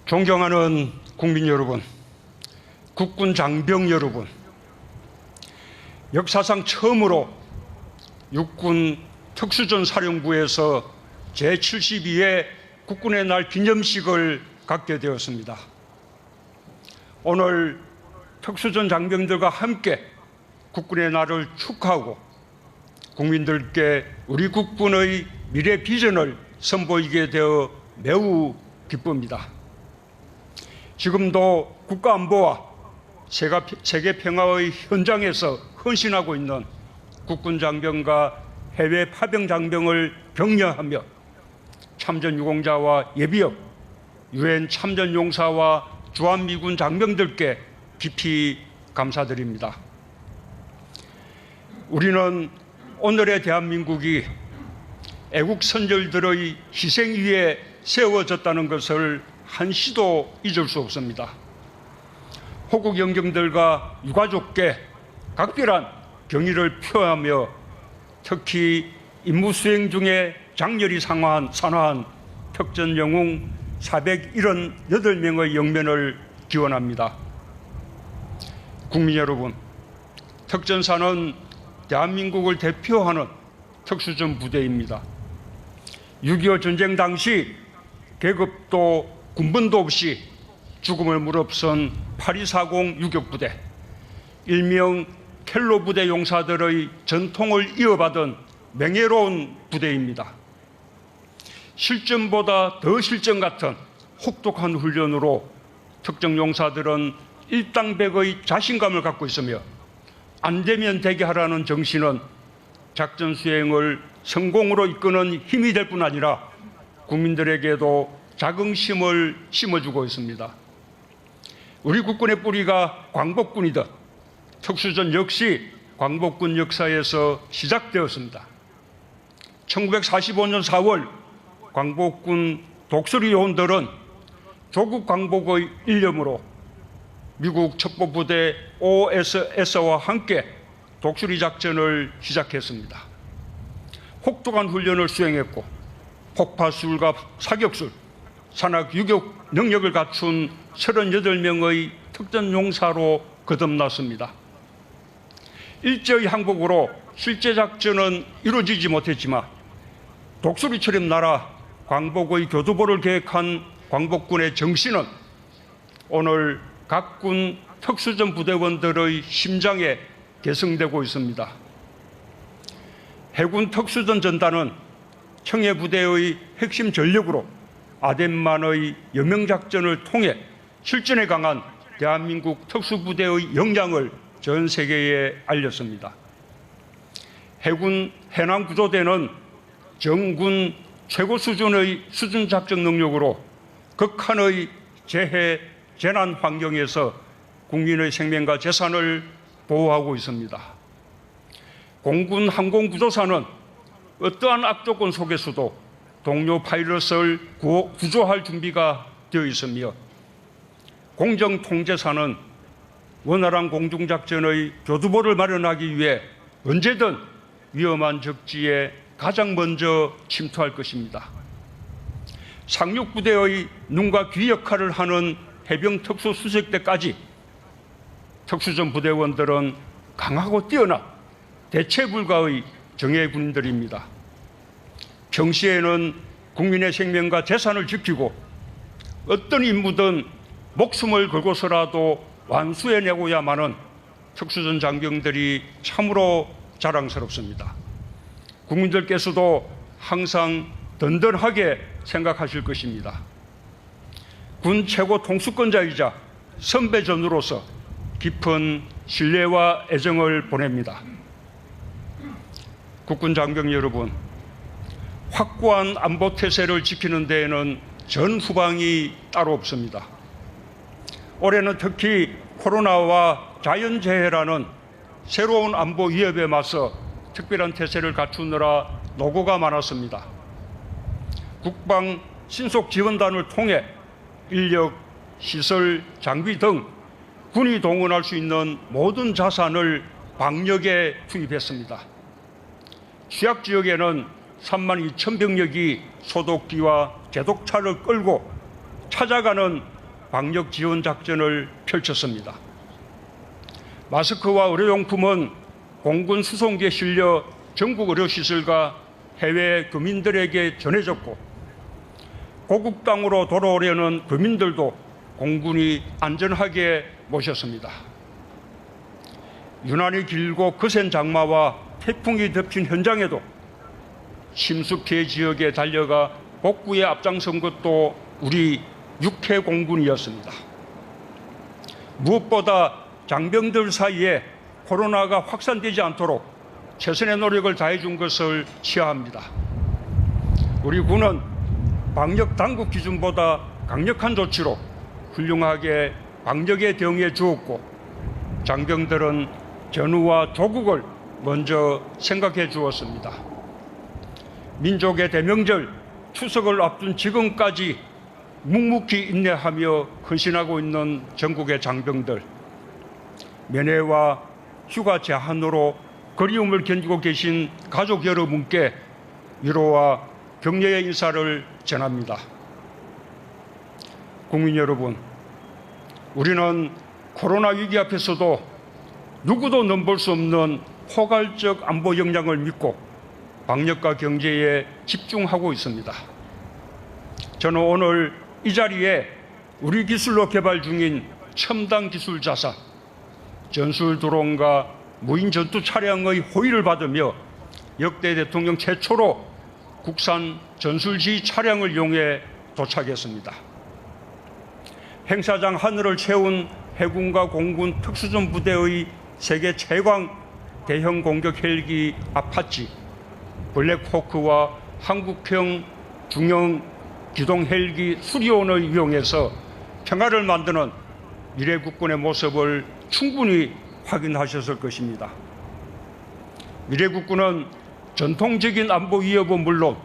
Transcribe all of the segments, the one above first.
존경하는 국민 여러분, 국군 장병 여러분, 역사상 처음으로 육군 특수전사령부에서 제72회 국군의 날 기념식을 갖게 되었습니다. 오늘 특수전 장병들과 함께 국군의 날을 축하하고 국민들께 우리 국군의 미래 비전을 선보이게 되어 매우 기쁩니다. 지금도 국가안보와 세계 평화의 현장에서 헌신하고 있는 국군 장병과 해외 파병 장병을 격려하며 참전 유공자와 예비역, 유엔 참전 용사와 주한미군 장병들께 깊이 감사드립니다. 우리는 오늘의 대한민국이 애국 선열들의 희생 위에 세워졌다는 것을 한시도 잊을 수 없습니다. 호국 영경들과 유가족께 각별한 경의를 표하며 특히 임무 수행 중에 장렬히 산화한 특전 영웅 478명의 영면을 기원합니다. 국민 여러분, 특전사는 대한민국을 대표하는 특수전 부대입니다. 6.25 전쟁 당시 계급도 군번도 없이 죽음을 무릅쓴 8240 유격부대, 일명 켈로 부대 용사들의 전통을 이어받은 명예로운 부대입니다. 실전보다 더 실전 같은 혹독한 훈련으로 특정 용사들은 일당백의 자신감을 갖고 있으며 안 되면 되게 하라는 정신은 작전 수행을 성공으로 이끄는 힘이 될 뿐 아니라 국민들에게도 자긍심을 심어주고 있습니다. 우리 국군의 뿌리가 광복군이든 특수전 역시 광복군 역사에서 시작되었습니다. 1945년 4월 광복군 독수리 요원들은 조국 광복의 일념으로 미국 첩보부대 OSS와 함께 독수리 작전을 시작했습니다. 혹독한 훈련을 수행했고 폭파술과 사격술, 산악 유격 능력을 갖춘 38명의 특전 용사로 거듭났습니다. 일제의 항복으로 실제 작전은 이루어지지 못했지만 독수리처럼 날아 광복의 교두보를 계획한 광복군의 정신은 오늘 각군 특수전 부대원들의 심장에 계승되고 있습니다. 해군 특수전 전단은 청해부대의 핵심 전력으로 아덴만의 여명작전을 통해 실전에 강한 대한민국 특수부대의 역량을 전 세계에 알렸습니다. 해군 해남구조대는 정군 최고 수준의 수준작전 능력으로 극한의 재해, 재난 환경에서 국민의 생명과 재산을 보호하고 있습니다. 공군 항공구조사는 어떠한 악조건 속에서도 동료 파일럿을 구조할 준비가 되어 있으며 공정통제사는 원활한 공중작전의 교두보를 마련하기 위해 언제든 위험한 적지에 가장 먼저 침투할 것입니다. 상륙부대의 눈과 귀 역할을 하는 해병특수수색대까지 특수전 부대원들은 강하고 뛰어난 대체 불가의 정예군인들입니다. 평시에는 국민의 생명과 재산을 지키고 어떤 임무든 목숨을 걸고서라도 완수해내고야만은 특수전 장병들이 참으로 자랑스럽습니다. 국민들께서도 항상 든든하게 생각하실 것입니다. 군 최고 통수권자이자 선배전우로서 깊은 신뢰와 애정을 보냅니다. 국군 장병 여러분, 확고한 안보 태세를 지키는 데에는 전후방이 따로 없습니다. 올해는 특히 코로나와 자연재해라는 새로운 안보 위협에 맞서 특별한 태세를 갖추느라 노고가 많았습니다. 국방 신속지원단을 통해 인력, 시설, 장비 등 군이 동원할 수 있는 모든 자산을 방역에 투입했습니다. 취약지역에는 3만 2천 병력이 소독기와 제독차를 끌고 찾아가는 방역 지원 작전을 펼쳤습니다. 마스크와 의료용품은 공군 수송기에 실려 전국 의료시설과 해외 교민들에게 전해졌고, 고국 땅으로 돌아오려는 교민들도 공군이 안전하게 모셨습니다. 유난히 길고 거센 장마와 태풍이 덮친 현장에도 침수 피해 지역에 달려가 복구에 앞장선 것도 우리 육해 공군이었습니다. 무엇보다 장병들 사이에 코로나가 확산되지 않도록 최선의 노력을 다해준 것을 치하합니다. 우리 군은 방역 당국 기준보다 강력한 조치로 훌륭하게 방역에 대응해 주었고, 장병들은 전우와 조국을 먼저 생각해 주었습니다. 민족의 대명절 추석을 앞둔 지금까지 묵묵히 인내하며 헌신하고 있는 전국의 장병들, 면회와 휴가 제한으로 그리움을 견디고 계신 가족 여러분께 위로와 격려의 인사를 전합니다. 국민 여러분, 우리는 코로나 위기 앞에서도 누구도 넘볼 수 없는 포괄적 안보 역량을 믿고 방역과 경제에 집중하고 있습니다. 저는 오늘 이 자리에 우리 기술로 개발 중인 첨단 기술 자산, 전술 드론과 무인 전투 차량의 호의를 받으며 역대 대통령 최초로 국산 전술지 차량을 이용해 도착했습니다. 행사장 하늘을 채운 해군과 공군 특수전 부대의 세계 최강 대형 공격 헬기 아파치, 블랙호크와 한국형 중형 기동 헬기 수리온을 이용해서 평화를 만드는 미래 국군의 모습을 충분히 확인하셨을 것입니다. 미래 국군은 전통적인 안보 위협은 물론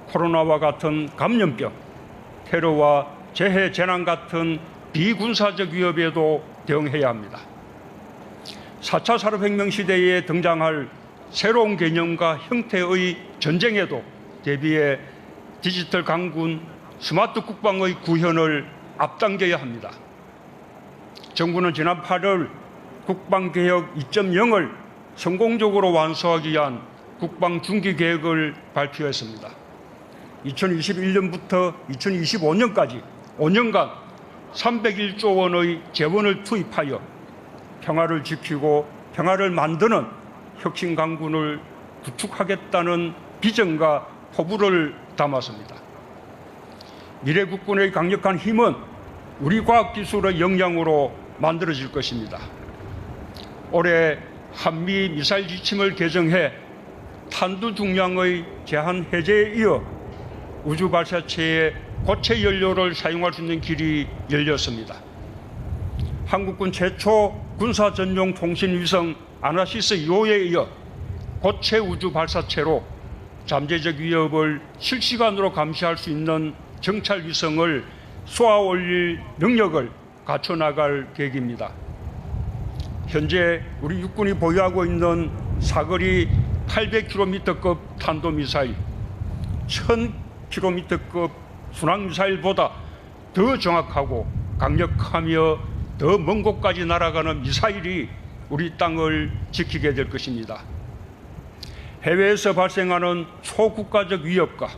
코로나와 같은 감염병, 테러와 재해 재난 같은 비군사적 위협에도 대응해야 합니다. 4차 산업혁명 시대에 등장할 새로운 개념과 형태의 전쟁에도 대비해 디지털 강군, 스마트 국방의 구현을 앞당겨야 합니다. 정부는 지난 8월 국방개혁 2.0을 성공적으로 완수하기 위한 국방중기계획을 발표했습니다. 2021년부터 2025년까지 5년간 301조 원의 재원을 투입하여 평화를 지키고 평화를 만드는 혁신 강군을 구축하겠다는 비전과 포부를 담았습니다. 미래 국군의 강력한 힘은 우리 과학기술의 역량으로 만들어질 것입니다. 올해 한미 미사일 지침을 개정해 탄두 중량의 제한 해제에 이어 우주 발사체에 고체 연료를 사용할 수 있는 길이 열렸습니다. 한국군 최초 군사 전용 통신 위성 아나시스 2호에 이어 고체 우주 발사체로 잠재적 위협을 실시간으로 감시할 수 있는 정찰 위성을 쏘아 올릴 능력을 갖춰 나갈 계획입니다. 현재 우리 육군이 보유하고 있는 사거리 800km급 탄도미사일, 1000km급 순항미사일보다 더 정확하고 강력하며 더 먼 곳까지 날아가는 미사일이 우리 땅을 지키게 될 것입니다. 해외에서 발생하는 초국가적 위협과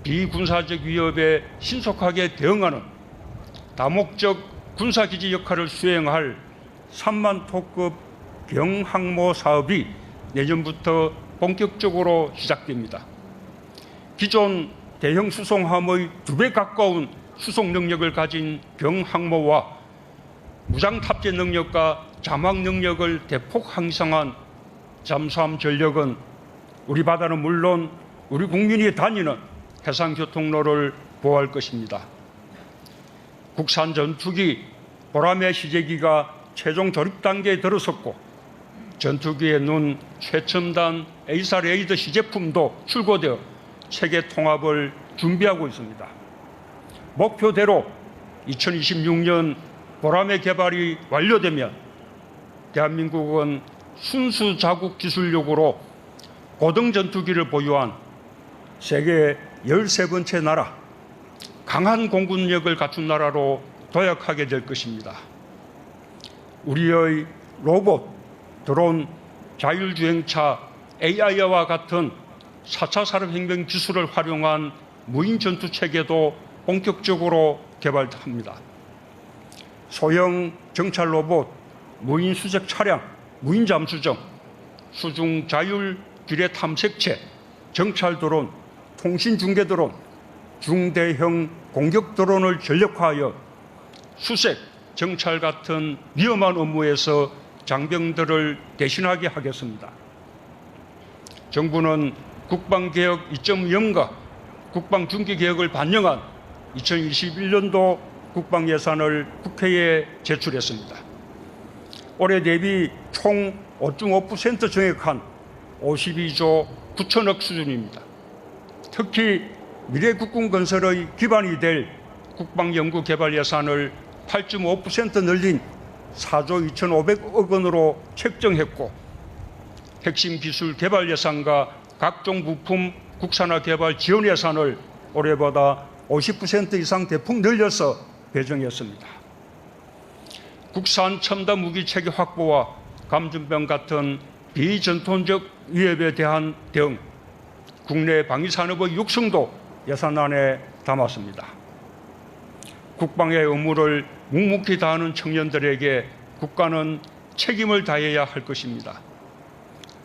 비군사적 위협에 신속하게 대응하는 다목적 군사기지 역할을 수행할 3만 톤급 경항모 사업이 내년부터 본격적으로 시작됩니다. 기존 대형 수송함의 2배 가까운 수송 능력을 가진 경항모와 무장 탑재 능력과 자막 능력을 대폭 향상한 잠수함 전력은 우리 바다는 물론 우리 국민이 다니는 해상교통로를 보호할 것입니다. 국산 전투기 보람의 시제기가 최종 조립 단계에 들어섰고, 전투기에 눈 최첨단 A사 레이더 시제품도 출고되어 체계 통합을 준비하고 있습니다. 목표대로 2026년 보람의 개발이 완료되면 대한민국은 순수 자국 기술력으로 고등 전투기를 보유한 세계 13번째 나라, 강한 공군력을 갖춘 나라로 도약하게 될 것입니다. 우리의 로봇, 드론, 자율주행차, AI와 같은 4차 산업혁명 기술을 활용한 무인 전투체계도 본격적으로 개발합니다. 소형 정찰 로봇, 무인 수색 차량, 무인 잠수정, 수중 자율 기뢰 탐색체, 정찰 드론, 통신 중계 드론, 중대형 공격 드론을 전력화하여 수색, 정찰 같은 위험한 업무에서 장병들을 대신하게 하겠습니다. 정부는 국방개혁 2.0과 국방중기개혁을 반영한 2021년도 국방예산을 국회에 제출했습니다. 올해 대비 총 5.5% 증액한 52조 9천억 수준입니다. 특히 미래국군 건설의 기반이 될 국방연구개발 예산을 8.5% 늘린 4조 2,500억 원으로 책정했고, 핵심 기술 개발 예산과 각종 부품 국산화 개발 지원 예산을 올해보다 50% 이상 대폭 늘려서 배정했습니다. 국산 첨단 무기 체계 확보와 감전병 같은 비전통적 위협에 대한 대응, 국내 방위산업의 육성도 예산안에 담았습니다. 국방의 의무를 묵묵히 다하는 청년들에게 국가는 책임을 다해야 할 것입니다.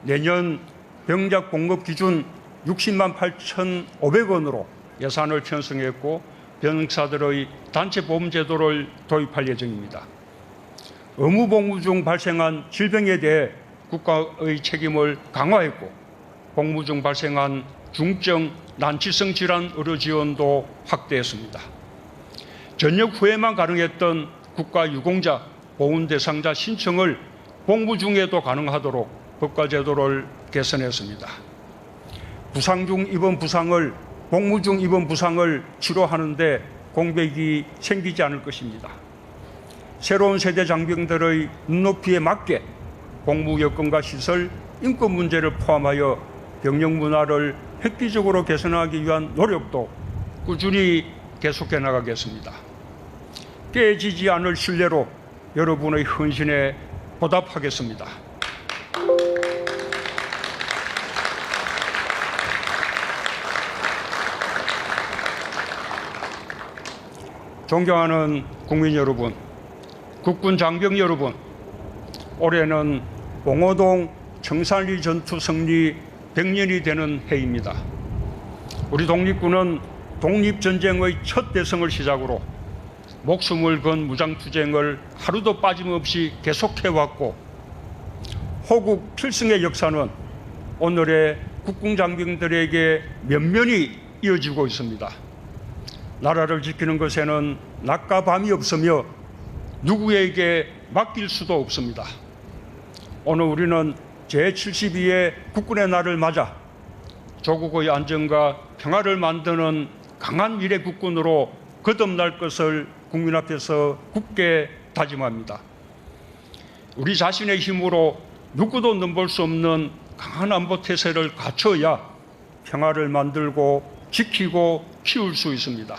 내년 병작 공급 기준 60만 8,500원으로 예산을 편성했고, 병사들의 단체 보험 제도를 도입할 예정입니다. 의무 복무 중 발생한 질병에 대해 국가의 책임을 강화했고, 복무 중 발생한 중증 난치성 질환 의료 지원도 확대했습니다. 전역 후에만 가능했던 국가 유공자, 보훈 대상자 신청을 복무 중에도 가능하도록 법과 제도를 개선했습니다. 부상 중 입은 부상을, 복무 중 입은 부상을 치료하는데 공백이 생기지 않을 것입니다. 새로운 세대 장병들의 눈높이에 맞게 복무 여건과 시설, 인권 문제를 포함하여 병력 문화를 획기적으로 개선하기 위한 노력도 꾸준히 계속해 나가겠습니다. 깨지지 않을 신뢰로 여러분의 헌신에 보답하겠습니다. 존경하는 국민 여러분, 국군 장병 여러분, 올해는 봉오동 청산리 전투 승리 100년이 되는 해입니다. 우리 독립군은 독립전쟁의 첫 대성을 시작으로 목숨을 건 무장투쟁을 하루도 빠짐없이 계속해왔고, 호국 필승의 역사는 오늘의 국군 장병들에게 면면히 이어지고 있습니다. 나라를 지키는 것에는 낮과 밤이 없으며 누구에게 맡길 수도 없습니다. 오늘 우리는 제72회 국군의 날을 맞아 조국의 안정과 평화를 만드는 강한 미래 국군으로 거듭날 것을 국민 앞에서 굳게 다짐합니다. 우리 자신의 힘으로 누구도 넘볼 수 없는 강한 안보 태세를 갖춰야 평화를 만들고 지키고 키울 수 있습니다.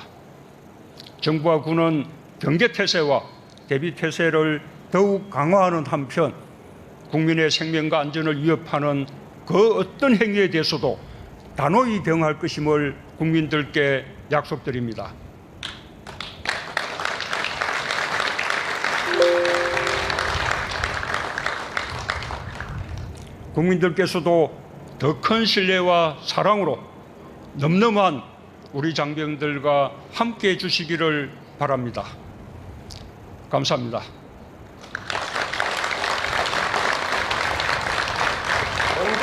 정부와 군은 경계태세와 대비태세를 더욱 강화하는 한편, 국민의 생명과 안전을 위협하는 그 어떤 행위에 대해서도 단호히 대응할 것임을 국민들께 약속드립니다. 국민들께서도 더 큰 신뢰와 사랑으로 넘넘한 우리 장병들과 함께해 주시기를 바랍니다. 감사합니다.